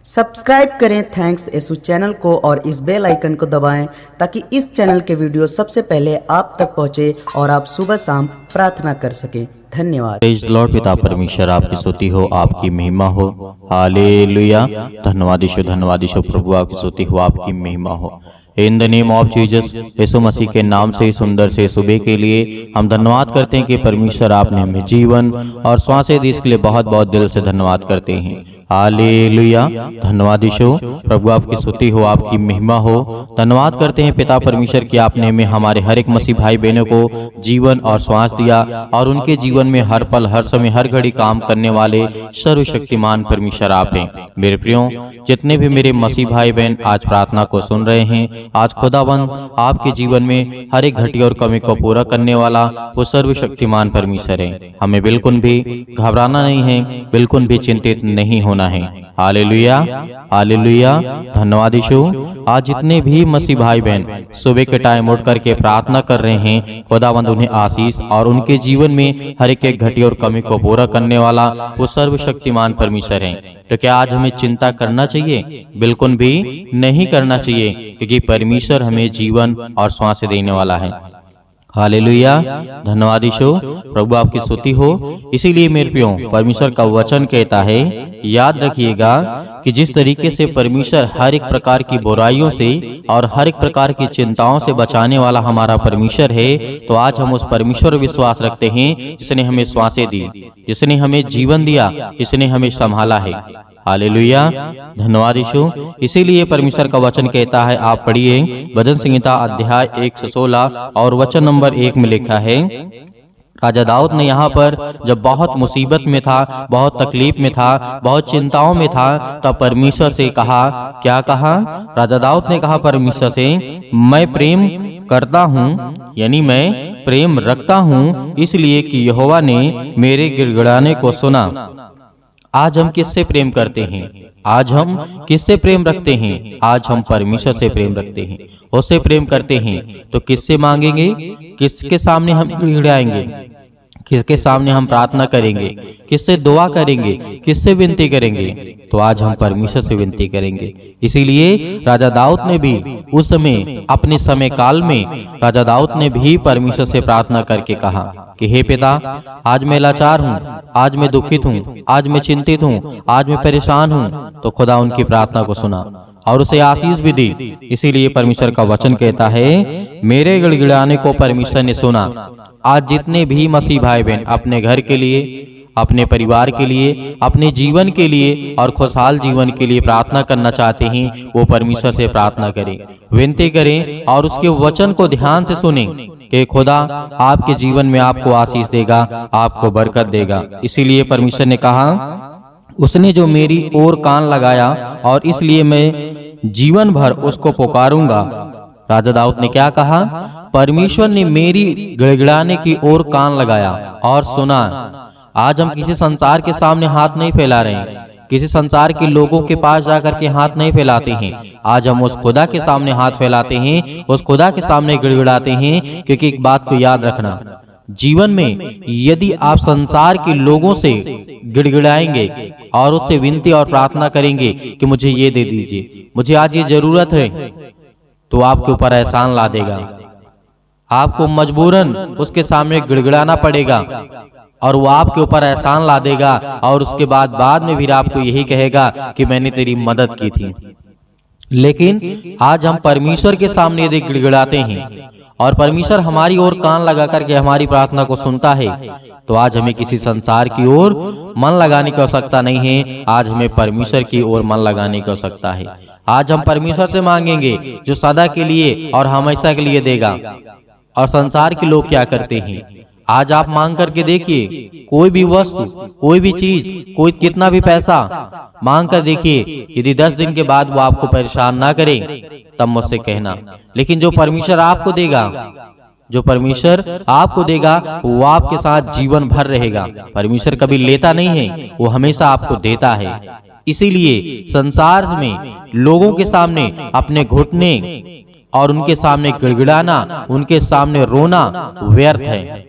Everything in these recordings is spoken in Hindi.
सब्सक्राइब करें थैंक्स यसु चैनल को और इस बेल आइकन को दबाएं ताकि इस चैनल के वीडियो सबसे पहले आप तक पहुंचे और आप सुबह शाम प्रार्थना कर सकें। धन्यवाद। Praise Lord. पिता परमेश्वर आपकी स्तुति हो, आपकी महिमा हो। हालेलुया। धन्यवाद यीशु प्रभु आपकी स्तुति हो, आपकी महिमा हो। In the name of Jesus, Yeshu Masih के नाम से सुंदर से सुबह के लिए हम धन्यवाद करते हैं कि परमेश्वर आपने हमें जीवन और श्वासें दी, इसके लिए बहुत बहुत दिल से धन्यवाद करते हैं। हालेलुया। धन्यवाद यीशु प्रभु आपकी स्तुति हो, आपकी महिमा हो। धन्यवाद करते हैं पिता परमेश्वर कि आपने हमें हमारे हर एक मसीह भाई बहनों को जीवन और श्वास दिया और उनके जीवन में हर पल हर समय हर घड़ी काम करने वाले सर्वशक्तिमान परमेश्वर आप हैं। मेरे प्रियो, जितने भी मेरे मसीह भाई बहन आज प्रार्थना को सुन रहे हैं, आज खुदाबंद आपके जीवन में हर एक घटी और कमी को पूरा करने वाला वो सर्वशक्तिमान परमेश्वर है। हमें बिल्कुल भी घबराना नहीं है, बिल्कुल भी चिंतित नहीं होना है। Hallelujah, hallelujah. धन्यवाद यीशु। आज जितने भी मसीह भाई बहन सुबह के टाइम उठ करके प्रार्थना कर रहे हैं, खुदाबंद उन्हें आशीष और उनके जीवन में हर एक घटी और कमी को पूरा करने वाला वो सर्वशक्तिमान परमेश्वर है। तो क्या आज हमें चिंता करना चाहिए? बिल्कुल भी नहीं करना चाहिए, क्योंकि परमेश्वर हमें जीवन और श्वास देने वाला है। हालेलुया। धन्यवाद यीशु प्रभु आपकी स्तुति हो। इसीलिए मेरे प्रियो, परमेश्वर का वचन कहता है, याद रखिएगा कि जिस तरीके से परमेश्वर हर एक प्रकार की बुराइयों से और हर एक प्रकार की चिंताओं से बचाने वाला हमारा परमेश्वर है, तो आज हम उस परमेश्वर पर विश्वास रखते हैं जिसने हमें श्वासें दी, जिसने हमें जीवन दिया, जिसने हमें संभाला है। हालेलुया। धन्यवाद यीशु। इसीलिए परमेश्वर का वचन कहता है, आप पढ़िए भजन संहिता अध्याय 116 और वचन नंबर 1 में लिखा है, राजा दाऊद ने यहाँ पर जब बहुत मुसीबत में था, बहुत तकलीफ में था, बहुत चिंताओं में था, तब परमेश्वर से कहा। क्या कहा? राजा दाऊद ने कहा परमेश्वर से, मैं प्रेम करता हूँ, यानी मैं प्रेम रखता हूँ, इसलिए कि यहोवा ने मेरे गिड़गिड़ाने को सुना। आज हम किससे प्रेम करते हैं? आज हम किससे प्रेम रखते हैं? आज हम परमेश्वर से प्रेम रखते हैं, उससे प्रेम करते हैं। तो किससे मांगेंगे? किसके सामने हम गिड़गिड़ाएंगे? किसके सामने हम प्रार्थना करेंगे? किससे दुआ करेंगे? किससे विनती करेंगे? तो आज हम परमेश्वर से विनती करेंगे। इसीलिए राजा दाऊद ने भी उस समय, अपने समय काल में, राजा दाऊद ने भी परमेश्वर से प्रार्थना करके कहा कि हे पिता, आज मैं लाचार हूँ, आज मैं दुखित हूँ, आज मैं चिंतित हूँ, आज मैं परेशान हूँ। तो खुदा उनकी प्रार्थना को सुना और उसे आशीष भी दी। इसीलिए परमेश्वर का वचन कहता है, मेरे गिड़गिड़ाने को परमेश्वर ने सुना। आज जितने भी मसीह भाई बहन अपने घर के लिए, अपने परिवार के लिए, अपने जीवन के लिए और खुशहाल जीवन के लिए प्रार्थना करना चाहते हैं, वो परमेश्वर से प्रार्थना करें, विनती करें और उसके वचन को ध्यान से सुनें कि खुदा आपके जीवन में आपको आशीष देगा, आपको बरकत देगा। इसीलिए परमेश्वर ने कहा, उसने जो मेरी ओर कान लगाया और इसलिए मैं जीवन भर उसको पुकारूंगा। राजा दाऊद ने क्या कहा? परमेश्वर ने मेरी गिड़गिड़ाने की ओर कान लगाया और सुना। आज हम किसी संसार के सामने हाथ नहीं फैला रहे हैं, किसी संसार के लोगों के पास जाकर के हाथ नहीं फैलाते हैं। आज हम उस खुदा के सामने हाथ फैलाते हैं, उस खुदा के सामने गिड़गिड़ाते हैं। क्योंकि एक बात को याद रखना, जीवन में यदि आप संसार के लोगों से गिड़गिड़ाएंगे और उससे विनती और प्रार्थना करेंगे कि मुझे ये दे दीजिए, मुझे आज ये जरूरत है, तो आपके ऊपर एहसान ला देगा। आपको मजबूरन उसके सामने गिड़गिड़ाना पड़ेगा और वो आपके ऊपर एहसान ला देगा और उसके बाद में भी आपको यही कहेगा कि मैंने तेरी मदद की थी। लेकिन आज हम परमेश्वर के सामने यदि गिड़गिड़ाते हैं और परमेश्वर हमारी ओर कान लगा करके हमारी प्रार्थना को सुनता है, तो आज हमें किसी संसार की ओर मन लगाने की आवश्यकता नहीं है। आज हमें परमेश्वर की ओर मन लगाने की आवश्यकता है। आज हम परमेश्वर से मांगेंगे जो सदा के लिए और हमेशा के लिए देगा। और संसार के लोग क्या करते हैं? आज आप मांग करके देखिए, कोई भी वस्तु, कोई भी चीज, कोई कितना भी पैसा मांग कर देखिए, यदि 10 दिन के बाद वो आपको परेशान ना करे, तब मुझसे कहना। लेकिन जो परमेश्वर आपको देगा, जो परमेश्वर आपको देगा, वो आपके साथ जीवन भर रहेगा। परमेश्वर कभी लेता नहीं है, वो हमेशा आपको देता है। इसीलिए संसार में लोगों के सामने अपने घुटने और उनके सामने गिड़गिड़ाना, उनके सामने रोना व्यर्थ है।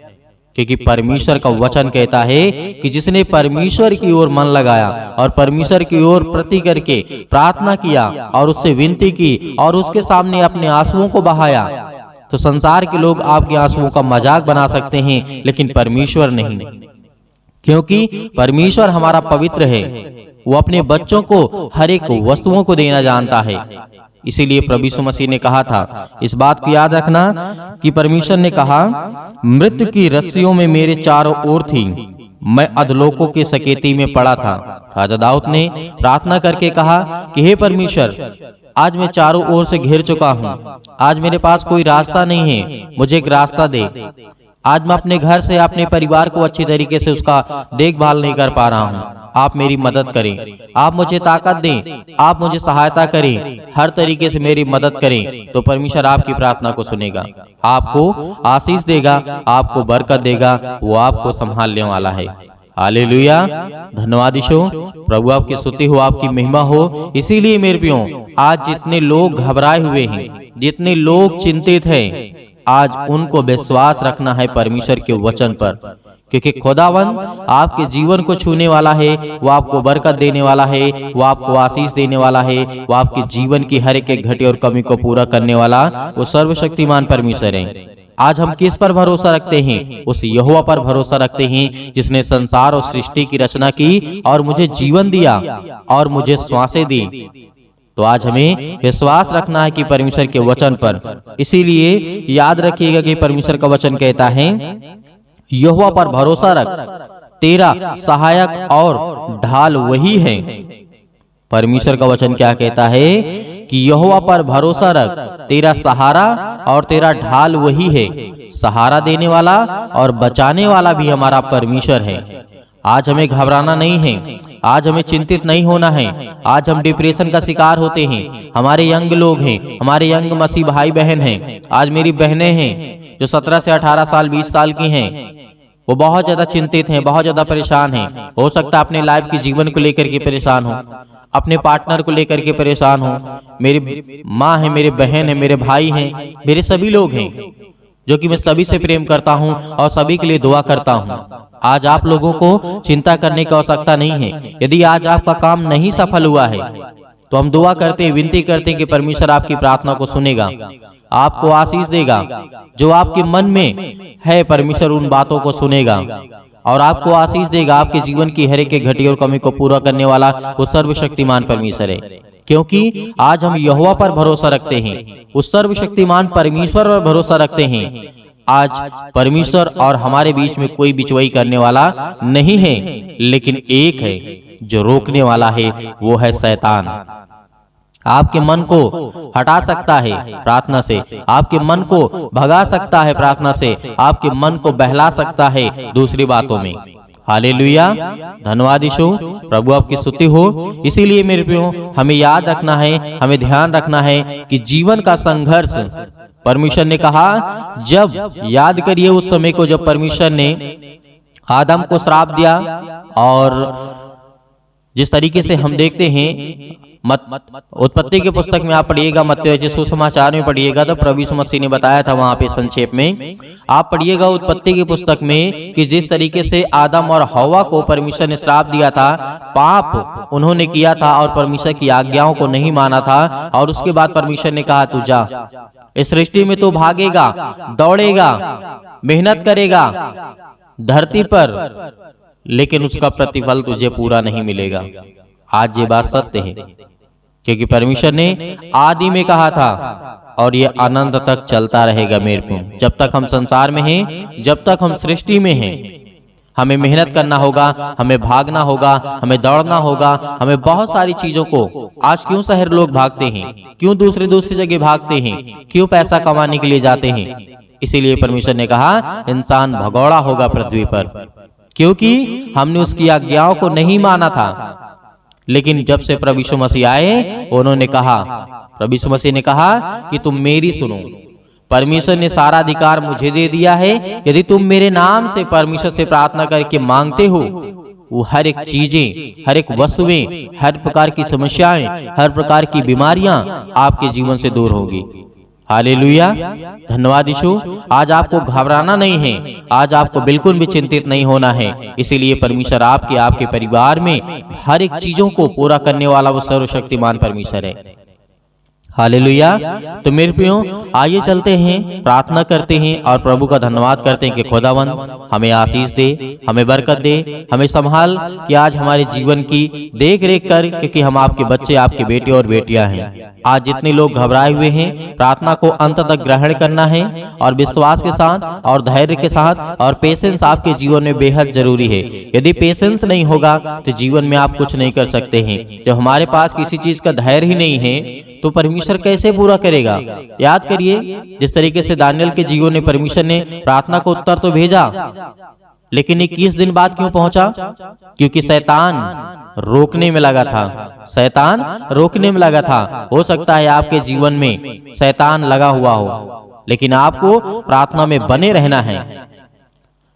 क्योंकि परमेश्वर का वचन कहता है कि जिसने परमेश्वर की ओर मन लगाया और परमेश्वर की ओर प्रति करके प्रार्थना किया और उससे विनती की और उसके सामने अपने आंसुओं को बहाया, तो संसार के लोग आपके आंसुओं का मजाक बना सकते हैं, लेकिन परमेश्वर नहीं, क्योंकि परमेश्वर हमारा पवित्र है। वो अपने बच्चों को हर एक वस्तुओं को देना जानता है। इसीलिए प्रभु यीशु मसीह ने कहा था, इस बात को याद रखना कि परमेश्वर ने कहा, मृत्यु की रस्सियों में मेरे चारों ओर थी, मैं अधलोकों के सकेती में पड़ा था। राजा दाऊद ने प्रार्थना करके कहा कि हे परमेश्वर, आज मैं चारों ओर से घिर चुका हूँ, आज मेरे पास कोई रास्ता नहीं है, मुझे एक रास्ता दे। आज मैं अपने घर से अपने परिवार को अच्छी तरीके से उसका देखभाल नहीं कर पा रहा हूँ, आप मेरी मदद करें, आप मुझे ताकत दें, आप मुझे सहायता करें, हर तरीके से मेरी मदद करें। तो परमेश्वर आपकी प्रार्थना को सुनेगा, आपको आशीष देगा, आपको बरकत देगा, वो आपको संभालने वाला है। हालेलुया, धन्यवाद यीशु। प्रभु आपकी स्तुति हो, आपकी महिमा हो। इसीलिए मेरे प्रियो, आज जितने लोग घबराए हुए हैं, जितने लोग चिंतित हैं, आज उनको विश्वास रखना है परमेश्वर के वचन पर, क्योंकि खुदावन आपके जीवन को छूने वाला है, वो आपको बरकत देने वाला है, वो आपको आशीष देने वाला है, वो आपके जीवन की हर एक घटी और कमी को पूरा करने वाला वो सर्वशक्तिमान परमेश्वर है। आज हम किस पर भरोसा रखते हैं? उस यहोवा पर भरोसा रखते हैं जिसने संसार और सृष्टि की रचना की और मुझे जीवन दिया और मुझे श्वासें दी। तो आज हमें विश्वास रखना है कि परमेश्वर के वचन पर। इसीलिए याद रखिएगा कि परमेश्वर का वचन कहता है, यहोवा पर भरोसा रख, तेरा सहायक और ढाल वही है। परमेश्वर का वचन क्या कहता है कि यहोवा पर भरोसा रख, तेरा सहारा और तेरा ढाल वही है। सहारा देने वाला और बचाने वाला भी हमारा परमेश्वर है। आज हमें घबराना नहीं है, आज हमें चिंतित नहीं होना है। आज हम डिप्रेशन का शिकार होते हैं, हमारे यंग लोग हैं, हमारे यंग मसीह भाई बहन हैं, आज मेरी बहनें हैं जो 17 से 18 साल 20 साल की हैं, वो बहुत ज्यादा चिंतित हैं, बहुत ज्यादा परेशान हैं। हो सकता है अपने लाइफ के जीवन को लेकर के परेशान हो, अपने पार्टनर को लेकर के परेशान हो। मेरी माँ है, मेरे बहन है, मेरे भाई हैं, मेरे सभी लोग हैं जो कि मैं सभी से प्रेम करता हूं और सभी के लिए दुआ करता हूं। आज आप लोगों को चिंता करने की आवश्यकता नहीं है। यदि आज आपका काम नहीं सफल हुआ है तो हम दुआ करते हैं, विनती करते हैं कि परमेश्वर आपकी प्रार्थना को सुनेगा, आपको आशीष देगा। जो आपके मन में है परमेश्वर उन बातों को सुनेगा और आपको आशीष देगा। आपके जीवन की हर एक घटी और कमी को पूरा करने वाला वो सर्वशक्तिमान परमेश्वर है। क्योंकि आज हम यहोवा पर भरोसा रखते हैं, उस सर्वशक्तिमान परमेश्वर पर भरोसा रखते हैं। आज परमेश्वर और हमारे बीच में कोई बिचवाई करने वाला नहीं है, लेकिन एक है जो रोकने वाला है, वो है शैतान। आपके मन को हटा सकता है प्रार्थना से, आपके मन को भगा सकता है प्रार्थना से, आपके मन को बहला सकता है दूसरी बातों में। हालेलुया, धन्यवाद यीशु। प्रभु आपकी स्तुति हो। इसीलिए मेरे प्रियो, हमें याद रखना है, हमें ध्यान रखना है कि जीवन का संघर्ष, परमेश्वर ने कहा, जब याद करिए उस समय को जब परमेश्वर ने आदम को श्राप दिया, और जिस तरीके से हम देखते हैं उत्पत्ति के पुस्तक में आप पढ़िएगा, मत्ती सुसमाचार में पढ़िएगा, तो प्रभु यीशु मसीह ने बताया था वहां पे संक्षेप में आप पढ़िएगा उत्पत्ति की पुस्तक में कि जिस तरीके से आदम और हव्वा को परमेश्वर ने श्राप दिया था, पाप उन्होंने किया था और परमेश्वर की आज्ञाओं को नहीं माना था, और उसके बाद परमेश्वर ने कहा, तू जा, इस सृष्टि में तू भागेगा, दौड़ेगा, मेहनत करेगा धरती पर, लेकिन उसका प्रतिफल तुझे पूरा नहीं मिलेगा। आज ये बात सत्य है, क्योंकि परमेश्वर ने आदि में कहा था और ये अनंत तक चलता रहेगा। मेरे को जब तक हम संसार में हैं, जब तक हम सृष्टि में हैं, हमें मेहनत करना होगा, हमें भागना होगा, हमें दौड़ना होगा, हमें बहुत सारी चीजों को। आज क्यों शहर लोग भागते हैं, क्यों दूसरी जगह भागते हैं, क्यों पैसा कमाने के लिए जाते हैं? इसीलिए परमेश्वर ने कहा इंसान भगौड़ा होगा पृथ्वी पर, क्योंकि हमने उसकी आज्ञाओं को नहीं माना था। लेकिन जब से प्रभु यीशु मसीह आए, उन्होंने कहा, प्रभु यीशु मसीह ने कहा कि तुम मेरी सुनो, परमेश्वर ने सारा अधिकार मुझे दे दिया है। यदि तुम मेरे नाम से परमेश्वर से प्रार्थना करके मांगते हो, वो हर एक चीजें, हर एक वस्तुएं, हर प्रकार की समस्याएं, हर प्रकार की बीमारियां आपके जीवन से दूर होगी। हालेलुया, धन्यवाद यीशु। आज आपको घबराना नहीं है, आज आपको बिल्कुल भी चिंतित नहीं होना है। इसीलिए परमेश्वर आपके परिवार में हर एक चीजों को पूरा करने वाला वो सर्वशक्तिमान परमेश्वर है। हालेलुया। तो मेरे प्रियो, आइए चलते हैं, प्रार्थना करते हैं और प्रभु का धन्यवाद करते हैं कि खुदावंद हमें आशीष दे, हमें बरकत दे, हमें संभाल कि आज हमारे जीवन की देख रेख कर, क्योंकि हम आपके बच्चे, आपके बेटे और बेटियां हैं। आज जितने लोग घबराए हुए हैं, प्रार्थना को अंत तक ग्रहण करना है और विश्वास के साथ और धैर्य के साथ, और पेशेंस आपके जीवन में बेहद जरूरी है। यदि पेशेंस नहीं होगा तो जीवन में आप कुछ नहीं कर सकते हैं। जब हमारे पास किसी चीज का धैर्य ही नहीं है तो परमेश्वर कैसे पूरा करेगा। याद करिए, जिस तरीके से दानियल के जीवन में परमेश्वर ने प्रार्थना को उत्तर तो भेजा, लेकिन 21 दिन बाद क्यों पहुंचा? क्योंकि शैतान रोकने में लगा था, शैतान रोकने में लगा था। हो सकता है आपके जीवन में शैतान लगा हुआ हो, लेकिन आपको प्रार्थना में बने रहना है।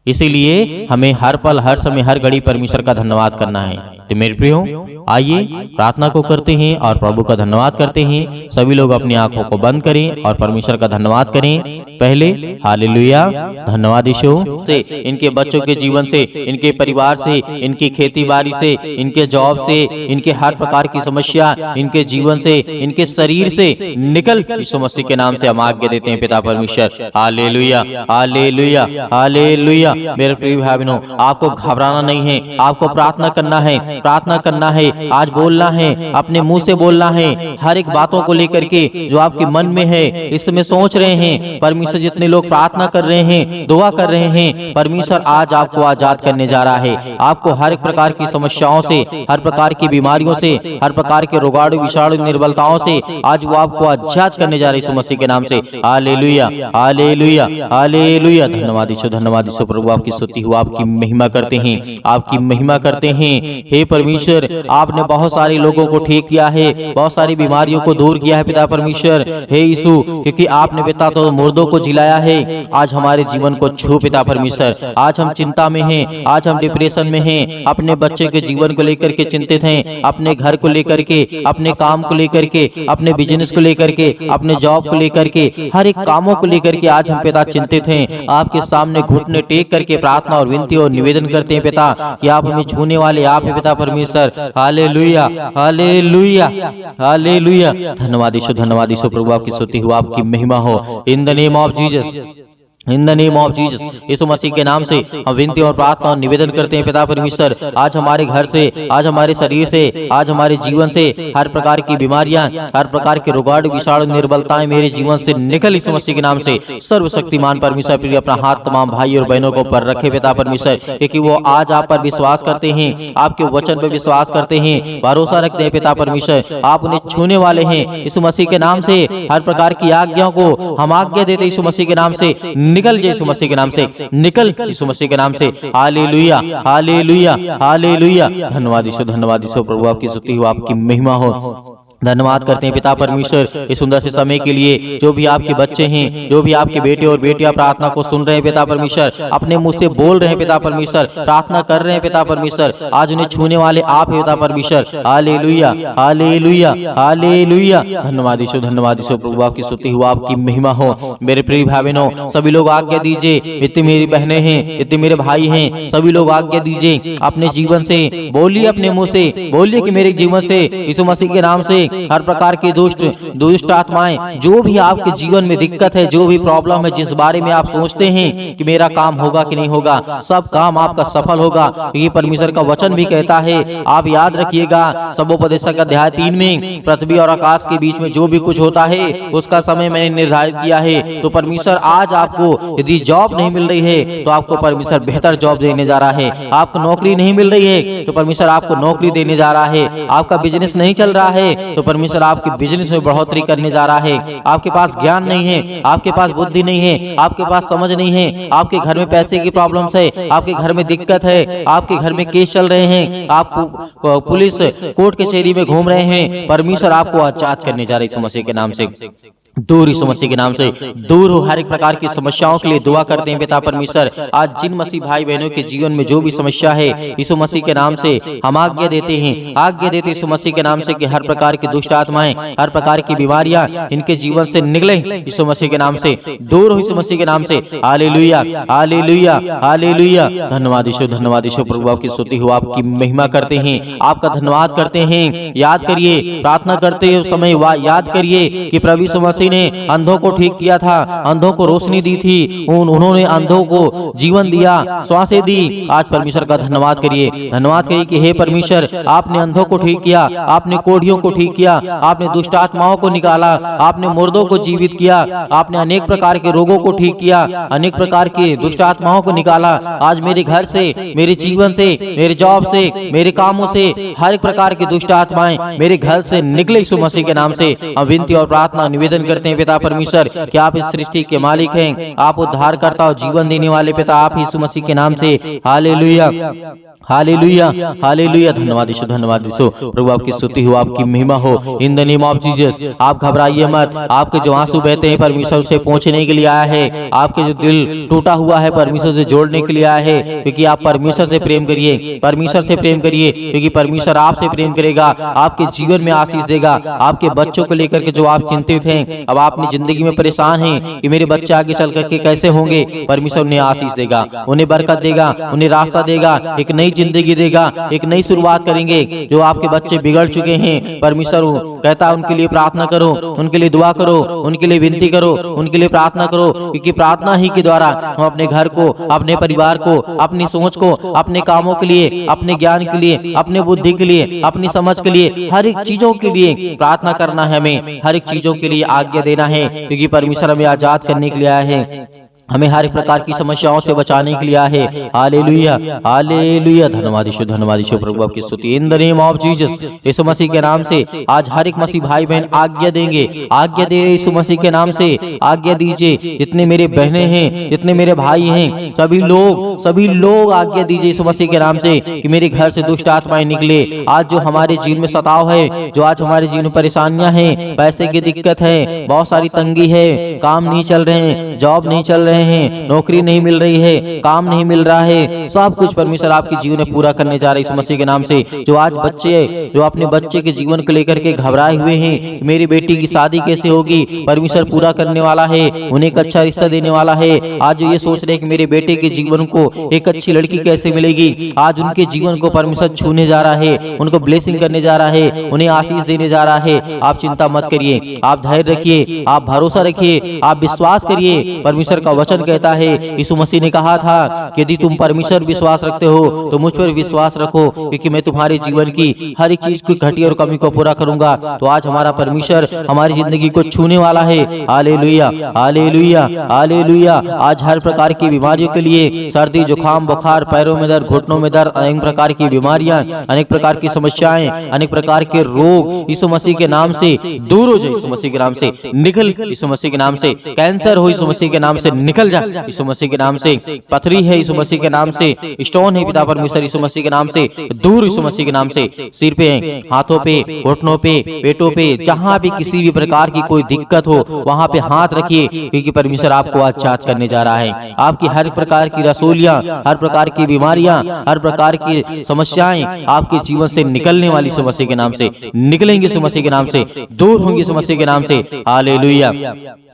इसीलिए हमें हर पल, हर समय, हर घड़ी परमेश्वर का धन्यवाद करना है। तो मेरे प्रियो, आइए प्रार्थना को करते हैं और प्रभु का धन्यवाद करते हैं। सभी लोग अपनी आंखों को बंद करें और परमेश्वर का धन्यवाद करें। पहले हालेलुया, धन्यवाद यीशु से, इनके बच्चों के जीवन से, इनके परिवार से, इनकी खेती बाड़ी से, इनके जॉब से, इनके हर प्रकार की समस्या, इनके जीवन से, इनके शरीर से निकल यीशु मसीह के नाम से हम आज्ञा देते हैं पिता परमेश्वर। Hallelujah, hallelujah, hallelujah. मेरे प्रिय भाई बहनों, आपको घबराना नहीं है, आपको प्रार्थना करना है, प्रार्थना करना है। आज बोलना है, अपने मुंह से बोलना है, हर एक बातों को लेकर के जो आपके मन में है, इस समय सोच रहे हैं। परमेश्वर, जितने लोग प्रार्थना कर रहे हैं, दुआ कर रहे हैं, परमेश्वर आज आपको आजाद करने जा रहा है। आपको हर एक प्रकार की समस्याओं से, हर प्रकार की बीमारियों से, हर प्रकार के रोगाणु विषाणु निर्बलताओं से आज वो आपको आजाद करने जा रहे हैं यीशु मसीह के नाम से। Hallelujah, hallelujah, hallelujah. धन्यवाद यीशु, धन्यवाद यीशु। प्रभु आपकी स्तुति हो, आपकी महिमा करते हैं, आपकी महिमा करते हैं। हे परमेश्वर, आपने बहुत सारे लोगों को ठीक किया है, बहुत सारी बीमारियों को दूर किया है पिता परमेश्वर। हे यीशु, क्योंकि आपने पिता तो मुर्दों को जिलाया है, आज हमारे जीवन को छू पिता परमेश्वर। आज हम चिंता में हैं, आज हम डिप्रेशन में हैं, अपने बच्चे के जीवन को लेकर के चिंतित हैं, अपने घर को लेकर के, अपने काम को लेकर के, अपने बिजनेस को लेकर के, अपने जॉब को लेकर के, हर एक कामों को लेकर के आज हम पिता चिंतित हैं। आपके सामने घुटने टेक करके प्रार्थना और विनती और निवेदन करते हैं पिता कि आप हमें छूने वाले आप है पिता परमेश्वर। Hallelujah, hallelujah, hallelujah. धन्यवाद यीशु, धन्यवाद यीशु। प्रभु आपकी स्तुति हो, आपकी महिमा हो। In the name of Jesus, in the name of Jesus, Yeshu Masih के नाम से हम विनती और प्रार्थना और निवेदन करते हैं पिता परमेश्वर। आज हमारे घर से, आज हमारे शरीर से, आज हमारे जीवन से हर प्रकार की बीमारियां, हर प्रकार के रोगाणु विषाणु निर्बलताएं मेरे जीवन से निकल यीशु मसीह के नाम से। सर्वशक्तिमान परमेश्वर प्रिय अपना हाथ तमाम भाई और बहनों को पर रखे पिता परमेश्वर, क्योंकि वो आज आप पर विश्वास करते हैं, आपके वचन पर विश्वास करते हैं, भरोसा रखते हैं पिता परमेश्वर। आप उन्हें छूने वाले हैं यीशु मसीह के नाम से। हर प्रकार की आज्ञाओं को हम आज्ञा देते यीशु मसीह के नाम से, निकल जाए यीशु मसीह के नाम से, निकल यीशु मसीह के नाम से। Hallelujah, hallelujah, hallelujah. धन्यवाद यीशु, धन्यवाद यीशु। प्रभु आपकी स्तुति हो, आपकी महिमा हो। धन्यवाद करते हैं पिता परमेश्वर इस सुंदर से समय के लिए। जो भी आपके बच्चे हैं, जो भी आपके बेटे और बेटियां प्रार्थना को सुन रहे हैं पिता परमेश्वर, अपने मुंह से बोल रहे हैं पिता परमेश्वर, प्रार्थना कर रहे हैं पिता परमेश्वर, आज उन्हें छूने वाले आप हैं पिता परमेश्वर। Hallelujah, hallelujah, hallelujah. धन्यवाद यीशु, धन्यवाद यीशु। प्रभु आपकी स्तुति हो, आपकी महिमा हो। मेरे प्रिय भाई बहनों, सभी लोग आज्ञा दीजिए, इतनी मेरी बहनें हैं, इतने मेरे भाई हैं, सभी लोग आज्ञा दीजिए अपने जीवन से, बोलिए अपने मुंह से, बोलिए कि मेरे जीवन से यीशु मसीह के नाम से हर प्रकार की दुष्ट आत्माएं, जो भी आपके जीवन में दिक्कत है, जो भी प्रॉब्लम है, जिस बारे में आप सोचते हैं कि मेरा काम होगा कि नहीं होगा, सब काम आपका सफल होगा। ये परमेश्वर का वचन भी कहता है। आप याद रखिएगा, सबोपदेशक अध्याय 3 में पृथ्वी और आकाश के बीच में जो भी कुछ होता है उसका समय मैंने निर्धारित किया है। तो परमेश्वर आज आपको, यदि जॉब नहीं मिल रही है तो आपको परमेश्वर बेहतर जॉब देने जा रहा है। आपको नौकरी नहीं मिल रही है तो परमेश्वर आपको नौकरी देने जा रहा है। आपका बिजनेस नहीं चल रहा है तो परमेश्वर आपके बिजनेस में बढ़ोतरी करने जा रहा है। आपके पास ज्ञान नहीं है, आपके पास बुद्धि नहीं है, आपके पास समझ नहीं है, आपके घर में पैसे की प्रॉब्लम्स है, आपके घर में दिक्कत है, आपके घर में केस चल रहे हैं, आप पुलिस कोर्ट कचहरी में घूम रहे हैं, परमेश्वर आपको आजाद करने जा रहे हैं यीशु मसीह के नाम से। दूर यीशु मसीह के नाम से दूर हो। हर एक प्रकार की समस्याओं के लिए दुआ करते हैं पिता परमेश्वर। आज जिन मसीह भाई बहनों के जीवन में जो भी समस्या है यीशु मसीह के नाम से हम आज्ञा देते हैं यीशु मसीह के नाम से कि हर प्रकार की दुष्ट आत्माएं, हर प्रकार की बीमारियां इनके जीवन से निकले यीशु मसीह के नाम से, दूर हो यीशु मसीह के नाम से। Hallelujah hallelujah hallelujah. धन्यवाद यीशु प्रभु, आपकी स्तुति हो, आपकी महिमा करते हैं, आपका धन्यवाद करते हैं। याद करिए, प्रार्थना करते समय याद करिए कि प्रभु यीशु मसीह ने अंधों को ठीक किया था, अंधों को रोशनी दी थी, उन्होंने अंधों को जीवन दिया, श्वासें दी। आज परमेश्वर का धन्यवाद करिए, धन्यवाद करिए कि हे परमेश्वर, आपने अंधों को ठीक किया, आपने कोढ़ियों को ठीक किया, आपने दुष्ट आत्माओं को निकाला, आपने मुर्दों को जीवित किया, आपने अनेक प्रकार के रोगों को ठीक किया, अनेक प्रकार की दुष्ट आत्माओं को निकाला। आज मेरे घर से, मेरे जीवन से, मेरे जॉब से, मेरे कामों से हर एक प्रकार की दुष्ट आत्माएं मेरे घर से निकले यीशु मसीह के नाम से। हम विनती और प्रार्थना निवेदन करते हैं पिता परमेश्वर कि आप इस सृष्टि के मालिक हैं, आप उद्धारकर्ता और जीवन देने वाले पिता, आप यीशु मसीह के नाम से। Hallelujah hallelujah hallelujah. धन्यवाद यीशु प्रभु, आपकी स्तुति हो, आपकी महिमा हो। In the name of Jesus आप घबराइए मत। आपके जो आंसू बहते हैं परमेश्वर से पहुंचने के लिए आया है, आपके जो दिल टूटा हुआ है परमेश्वर से जोड़ने के लिए आया है, क्योंकि आप परमेश्वर से प्रेम करिए, परमेश्वर से प्रेम करिए, क्योंकि परमेश्वर आपसे प्रेम करेगा, आपके जीवन में आशीष देगा। आपके बच्चों को लेकर के जो आप चिंतित हैं, अब आपने जिंदगी में परेशान हैं कि मेरे बच्चे आगे चल करके कैसे होंगे, परमेश्वर उन्हें आशीष देगा, उन्हें बरकत देगा, उन्हें रास्ता देगा, एक नई जिंदगी देगा, एक नई शुरुआत करेंगे। जो आपके बच्चे बिगड़ चुके हैं, परमेश्वर कहता है उनके लिए प्रार्थना करो, उनके लिए दुआ करो, उनके लिए विनती करो, उनके लिए प्रार्थना करो, क्योंकि प्रार्थना ही के द्वारा हम अपने घर को, अपने परिवार को, अपनी सोच को, अपने कामों के लिए, अपने ज्ञान के लिए, अपने बुद्धि के लिए, अपनी समझ के लिए, हर एक चीजों के लिए प्रार्थना करना है। हमें हर एक चीजों के लिए आज्ञा देना है, क्योंकि परमेश्वर हमें आजाद करने के लिए आया है, हमें हर एक प्रकार की समस्याओं से बचाने के लिए आया है। Hallelujah hallelujah. धन्यवाद यीशु प्रभु, आपकी स्तुति। In the name of Jesus Yeshu Masih के नाम से आज हर एक मसीह भाई बहन आज्ञा देंगे, आज्ञा दे यीशु मसीह के नाम से आज्ञा दीजिए। जितने मेरे बहनें हैं, जितने मेरे भाई हैं, सभी लोग आज्ञा दीजिए यीशु मसीह के नाम से कि मेरे घर से दुष्ट आत्माएं निकले। आज जो हमारे जीवन में सताव है, जो आज हमारे जीवन में परेशानियां हैं, पैसे की दिक्कत है, बहुत सारी तंगी है, काम नहीं चल रहे हैं, जॉब नहीं चल रहे हैं, नौकरी नहीं मिल रही है, काम नहीं मिल रहा है, सब कुछ परमेश्वर आपके जीवन में पूरा करने जा रहा है इस मसीह के नाम से। जो आज बच्चे, जो अपने बच्चे के जीवन को लेकर के घबराए हुए हैं, मेरी बेटी की शादी कैसे होगी, परमेश्वर पूरा करने वाला है, उन्हें एक अच्छा रिश्ता देने वाला है। आज जो ये सोच रहे हैं कि मेरे बेटे के जीवन को एक अच्छी लड़की कैसे मिलेगी, आज उनके जीवन को परमेश्वर छूने जा रहा है, उनको ब्लेसिंग करने जा रहा है, उन्हें आशीष देने जा रहा है। आप चिंता मत करिए, आप धैर्य रखिए, आप भरोसा रखिए, आप विश्वास करिए। परमेश्वर का वचन कहता है, यीशु मसीह ने कहा था कि यदि तुम परमेश्वर विश्वास रखते हो तो मुझ पर विश्वास रखो, क्योंकि मैं तुम्हारे जीवन की हर एक चीज की घटी और कमी को पूरा करूंगा। तो आज हमारा परमेश्वर हमारी जिंदगी को छूने वाला है। Hallelujah hallelujah hallelujah. आज हर प्रकार की बीमारियों के लिए, सर्दी, जुकाम, बुखार, पैरों में दर्द, घुटनों में दर्द, अनेक प्रकार की बीमारियां, अनेक प्रकार की समस्याएं, अनेक प्रकार के रोग यीशु मसीह के नाम से दूर हो जाए, यीशु मसीह के नाम से निकल, यीशु मसीह के नाम से कैंसर हो, यीशु मसीह के नाम से निकल जा, यीशु मसीह के नाम से पथरी है, यीशु मसीह के नाम से स्टोन है, पिता परमेश्वर यीशु मसीह के नाम से दूर, यीशु मसीह के नाम से। सिर पे, हाथों पे, घुटनों पे, पेटों पे, जहां भी किसी भी प्रकार की कोई दिक्कत हो वहां पे हाथ रखिए, क्योंकि परमेश्वर आपको आजाद करने जा रहा है। आपकी हर प्रकार की रसूलियां, हर प्रकार की बीमारियां, हर प्रकार की समस्याएं आपके जीवन से निकलने वाली यीशु मसीह के नाम से निकलेंगे, यीशु मसीह के नाम से दूर होंगे, यीशु मसीह के नाम से। Hallelujah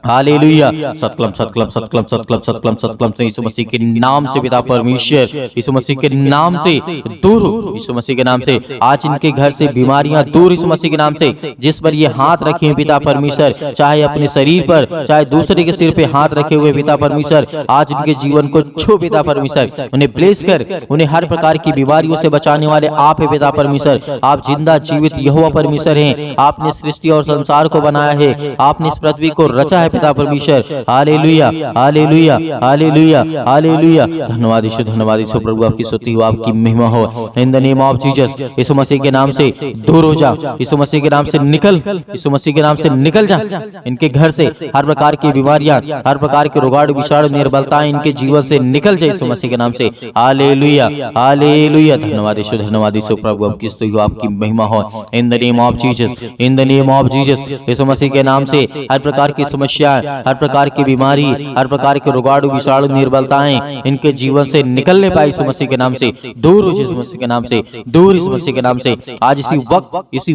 hallelujah. सतकलम सतकलम सतकलम सतकलम सतकलम सतकलम से यीशु मसीह के नाम से पिता परमेश्वर यीशु मसीह के नाम से दूर हो, यीशु मसीह के नाम से। आज इनके घर से बीमारियां दूर, यीशु मसीह के नाम से। जिस पर ये हाथ रखे हैं पिता परमेश्वर, चाहे अपने शरीर पर, चाहे दूसरे के सिर पे हाथ रखे हुए पिता परमेश्वर, आज इनके जीवन को छू पिता परमेश्वर, उन्हें ब्लेस कर, उन्हें हर प्रकार की बीमारियों से बचाने वाले आप है पिता परमेश्वर। आप जिंदा जीवित यहोवा परमेश्वर हैं। आपने सृष्टि और संसार को बनाया है, आपने इस पृथ्वी को रचा है पिता परमेश्वर। Hallelujah hallelujah hallelujah hallelujah. धन्यवाद यीशु, धन्यवाद यीशु प्रभु, आपकी स्तुति हो, आपकी महिमा हो। In the name of Jesus, Yeshu Masih के नाम से दूर हो जा, यीशु मसीह के नाम से निकल, यीशु मसीह के नाम से निकल जा। इनके घर से हर प्रकार की बीमारियां, हर प्रकार के रोगाणु विषाणु निर्बलताएं इनके जीवन से निकल जाए यीशु मसीह के नाम से। Hallelujah hallelujah. धन्यवाद यीशु, धन्यवाद यीशु प्रभु, आपकी स्तुति हो, आपकी महिमा हो। In the name of Jesus, in the name of Jesus, Yeshu Masih के नाम से हर प्रकार की समस्याएं, हर प्रकार की बीमारी, हर प्रकार के रोगाणु विषाणु निर्बलताएं इनके जीवन से निकलने पाए यीशु मसीह के नाम से। दूर हो यीशु मसीह के नाम से, दूर यीशु मसीह के नाम से। आज इसी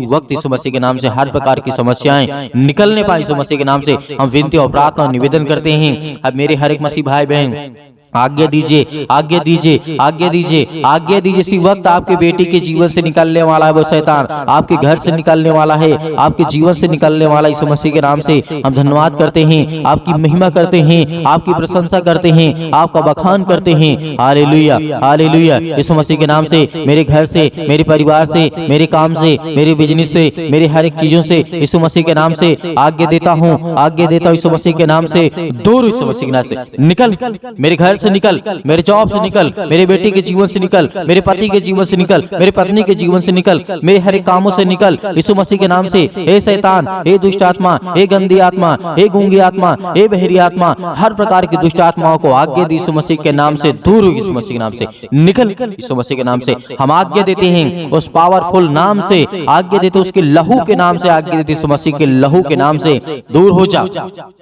वक्त यीशु मसीह के नाम से हर प्रकार की समस्याएं निकलने पाए यीशु मसीह के नाम से। हम विनती और प्रार्थना और निवेदन करते हैं, अब मेरे हर एक मसीह भाई बहन आज्ञा दीजिए, आज्ञा दीजिए, आज्ञा दीजिए, आज्ञा दीजिए। इसी वक्त आपके बेटी के जीवन से निकलने वाला है वो शैतान, आपके घर से निकलने वाला है, आपके जीवन से निकलने वाला यीशु मसीह के नाम से। हम धन्यवाद करते हैं, आपकी महिमा करते हैं, आपकी प्रशंसा करते हैं, आपका बखान करते हैं। Hallelujah hallelujah. यीशु मसीह के नाम से मेरे घर से, मेरे परिवार से, मेरे काम से, मेरे बिजनेस से, मेरे हर एक चीजों से यीशु मसीह के नाम से आज्ञा देता हूँ, आज्ञा देता हूँ यीशु मसीह के नाम से। दूर यीशु मसीह के नाम से निकल, मेरे घर से निकल, मेरे जॉब से निकल, मेरे बेटे के जीवन से निकल, मेरे पति के जीवन से निकल, मेरे पत्नी के जीवन से निकल, मेरे हर एक कामों से निकल यीशु मसीह के नाम से। हे शैतान, हे दुष्ट आत्मा, हे गंदी आत्मा, हे गूंगी आत्मा, हे बहरी आत्मा, हर प्रकार की दुष्ट आत्माओं को आज्ञा दी यीशु मसीह के नाम से। दूर हो यीशु मसीह के नाम से निकल, यीशु मसीह के नाम से हम आज्ञा देते हैं, उस पावरफुल नाम से आज्ञा देते, उसके लहू के नाम से आज्ञा देते, यीशु मसीह के लहू के नाम से। दूर हो जा,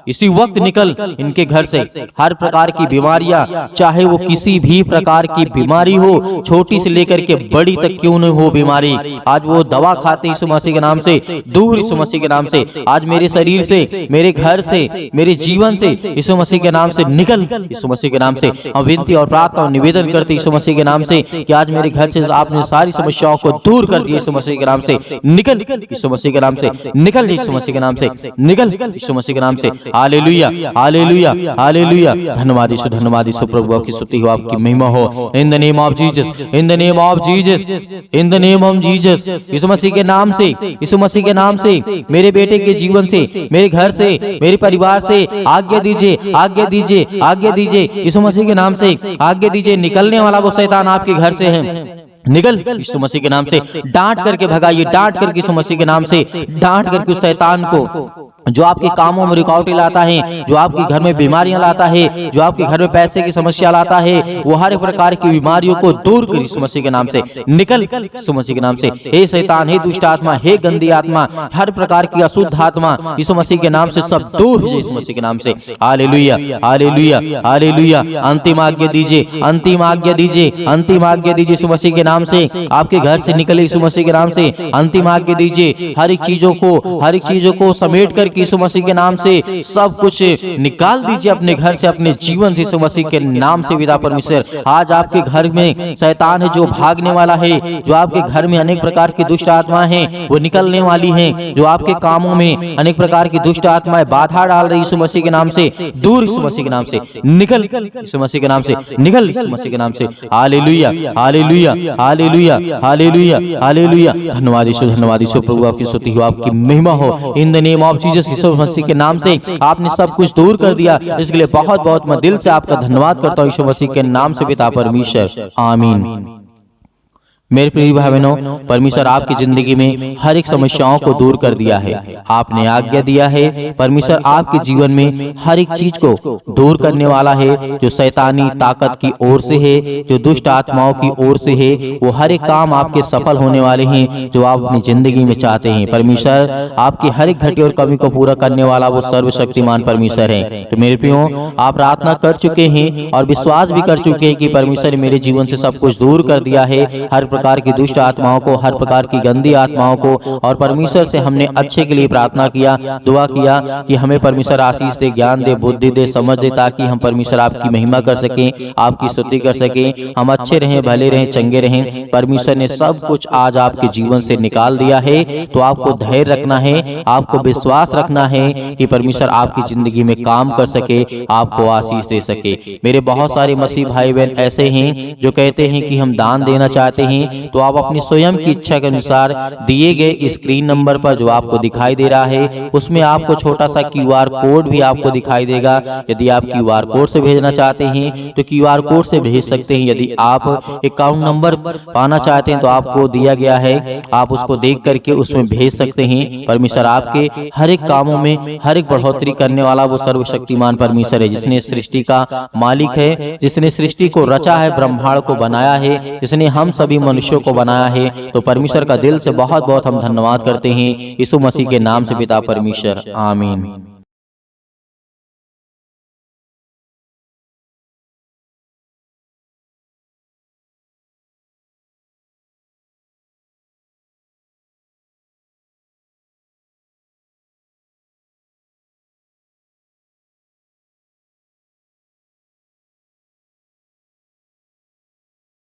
इसी वक्त निकल इनके घर से। हर प्रकार की बीमारियां, चाहे वो किसी भी प्रकार की बीमारी हो, छोटी से लेकर के बड़ी तक क्यों न हो बीमारी, आज वो दवा खाते यीशु मसीह के नाम से। दूर यीशु मसीह के नाम से। आज मेरे शरीर से, मेरे घर से, मेरे जीवन से यीशु मसीह के नाम से निकल, यीशु मसीह के नाम से। हम विनती और प्रार्थना और निवेदन करते यीशु मसीह के नाम से कि आज मेरे घर से आपने सारी समस्याओं को दूर कर दिया यीशु मसीह के नाम से। निकल यीशु मसीह के नाम से, निकल यीशु मसीह के नाम से, निकल यीशु मसीह के नाम से। Hallelujah hallelujah hallelujah. धन्यवाद यीशु, धन्यवाद यीशु प्रभु, आपकी स्तुति हो, आपकी महिमा हो। In the name of Jesus, in the name of Jesus, in the name of Jesus, Yeshu Masih के नाम से, यीशु मसीह के नाम से मेरे बेटे के जीवन से, मेरे घर से, मेरे परिवार से आज्ञा दीजिए, आज्ञा दीजिए, आज्ञा दीजिए यीशु मसीह के नाम से आज्ञा दीजिए। निकलने वाला वो शैतान आपके घर से है, निकल यीशु मसीह के नाम से। डांट करके भगाइए, डांट करके यीशु मसीह के नाम से डांट करके उस शैतान को जो आपके कामों में रुकावटें लाता है, जो आपके घर में बीमारियां लाता है, जो आपके घर में पैसे की समस्या लाता है, वो हर प्रकार की बीमारियों को दूर कर यीशु मसीह के नाम से। निकल यीशु मसीह के नाम से। हे शैतान, हे दुष्ट आत्मा, हे गंदी आत्मा, हर प्रकार की अशुद्ध आत्मा यीशु मसीह के नाम से सब दूर हो जाए यीशु मसीह के नाम से। Hallelujah hallelujah hallelujah. अंतिम आज्ञा दीजिए, अंतिम आज्ञा दीजिए, अंतिम आज्ञा दीजिए यीशु मसीह के नाम से। आपके घर से निकले यीशु मसीह के नाम से। अंतिम आज्ञा दीजिए, हर एक चीजों को समेट कर यीशु मसीह के नाम से सब कुछ निकाल दीजिए अपने घर से, अपने जीवन से यीशु मसीह के नाम से। पिता परमेश्वर, आज आपके घर में शैतान है जो भागने वाला है, जो आपके घर में अनेक प्रकार की दुष्ट आत्माएं हैं वो निकलने वाली हैं, जो आपके कामों में अनेक प्रकार की दुष्ट आत्माएं बाधा डाल रही यीशु मसीह के नाम से। दूर यीशु मसीह के नाम से निकल, यीशु मसीह के नाम से निकल, यीशु मसीह के नाम से। Hallelujah hallelujah hallelujah hallelujah hallelujah. धन्यवाद यीशु, धन्यवाद यीशु प्रभु, आपकी स्तुति हो, आपकी महिमा हो। In the name of Jesus, Yeshu Masih के नाम से आपने सब कुछ दूर कर दिया, इसके लिए बहुत बहुत मैं दिल से आपका धन्यवाद करता हूँ यीशु मसीह के नाम से पिता परमेश्वर, आमीन। मेरे प्रिय भाई बहनों, परमेश्वर आपकी जिंदगी में हर एक समस्याओं को दूर कर दिया है, आपने आज्ञा दिया है। परमेश्वर आपके जीवन में हर एक चीज को दूर करने वाला है, जो शैतानी ताकत की ओर से है, जो दुष्ट आत्माओं की ओर से है, वो हर एक काम आपके सफल होने वाले हैं जो आप अपनी जिंदगी में चाहते हैं। परमेश्वर आपकी हर एक घटी और कमी को पूरा करने वाला वो सर्वशक्तिमान परमेश्वर है। तो मेरे प्रियो, आप प्रार्थना कर चुके हैं और विश्वास भी कर चुके हैं कि परमेश्वर ने मेरे जीवन से सब कुछ दूर कर दिया है, हर प्रकार की दुष्ट आत्माओं को, हर प्रकार की गंदी आत्माओं को। और परमेश्वर से हमने अच्छे के लिए प्रार्थना किया, दुआ किया कि हमें परमेश्वर आशीष दे, ज्ञान दे, बुद्धि दे, समझ दे, ताकि हम परमेश्वर आपकी महिमा कर सकें, आपकी स्तुति कर सकें, हम अच्छे रहें, भले रहें, चंगे रहें। परमेश्वर ने सब कुछ आज आपके जीवन से निकाल दिया है, तो आपको धैर्य रखना है, आपको विश्वास रखना है कि परमेश्वर आपकी जिंदगी में काम कर सके, आपको आशीष दे सके। मेरे बहुत सारे मसीह भाई बहन ऐसे हैं जो कहते हैं कि हम दान देना चाहते हैं, तो आप अपनी स्वयं की इच्छा के अनुसार दिए गए स्क्रीन नंबर पर जो आपको दिखाई दे रहा है उसमें आपको छोटा सा QR कोड भी आपको दिखाई देगा। यदि आप QR कोड से भेजना चाहते हैं तो QR कोड से भेज सकते हैं। यदि आप अकाउंट नंबर पाना चाहते हैं तो आपको दिया गया है, आप उसको देख करके उसमें भेज सकते हैं। परमेश्वर आपके हर एक कामों में हर एक बढ़ोतरी करने वाला वो सर्वशक्तिमान परमेश्वर है, जिसने सृष्टि का मालिक है, जिसने सृष्टि को रचा है, ब्रह्मांड को बनाया है, जिसने हम सभी मनुष्यों को बनाया है। तो परमेश्वर का दिल से बहुत बहुत हम धन्यवाद करते हैं यीशु मसीह के नाम से पिता परमेश्वर, आमीन।